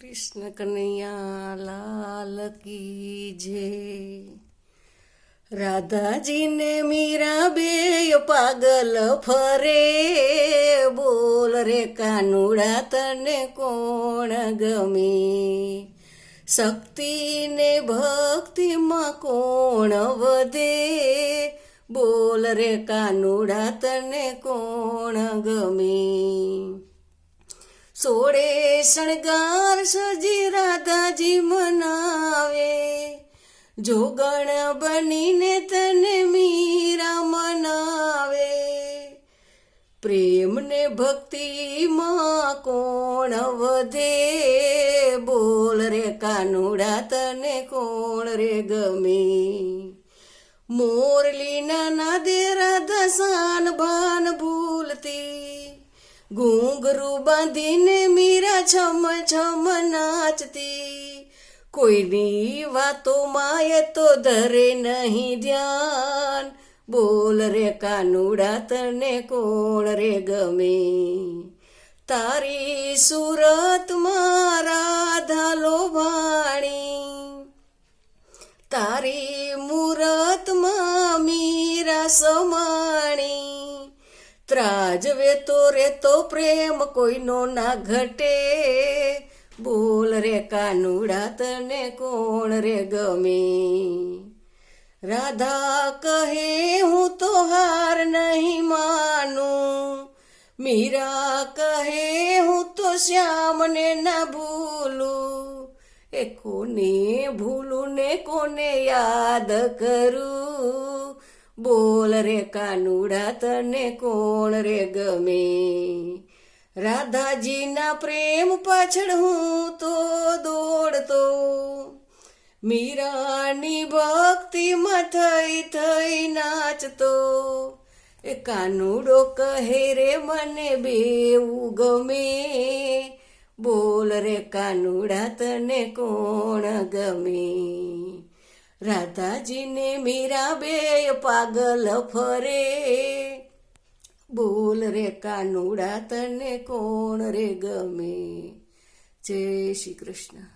કૃષ્ણ કનૈયા લાલ કી જય। રાધાજીને મીરા બેય પાગલ ફરે, બોલ રે કાનુડા તને કોણ ગમે? શક્તિ ને ભક્તિમાં કોણ વધે, બોલ રે કાનુડા તને કોણ ગમે? સોળે શણગાર સજી રાધાજી મનાવે, જોગણ બનીને તને મીરા મનાવે। પ્રેમ ને ભક્તિમાં કોણ વધે, બોલ રે કાનુડા તને કોણ રે ગમે? મોરલીના નાદે રાધા સાન ભાન ભૂલતી, ઘૂંઘરું બાંધીને મીરા છમ છમ નાચતી। કોઈની વાતોમાં એ તો ધરે નહીં ધ્યાન, બોલ રે કાનુડા તને કોણ રે ગમે? તારી સુરતમાં રાધા લોભાણી, તારી મૂરતમાં મીરા સમાણી। ત્રાજવે તો રે તો પ્રેમ કોઈનો ના ઘટે, બોલ રે કાનુડા તને કોણ રે ગમે? રાધા કહે હું તો હાર નહીં માનું, મીરા કહે હું તો શ્યામને ના ભૂલું। એ કોને ભૂલું ને કોને યાદ કરું, બોલ રે કાનુડા તને કોણ રે ગમે? રાધાજીના પ્રેમ પાછળ હું તો દોડતો, મીરાની ભક્તિમાં થઈ થઈ નાચતો। એ કાનુડો કહે રે મને બેવું ગમે, બોલ રે કાનુડા તને કોણ ગમે? રાધાજીને મીરા બેય પાગલ ફરે, બોલ રે કાનુડા તને કોણ રે ગમે? જય શ્રી કૃષ્ણ।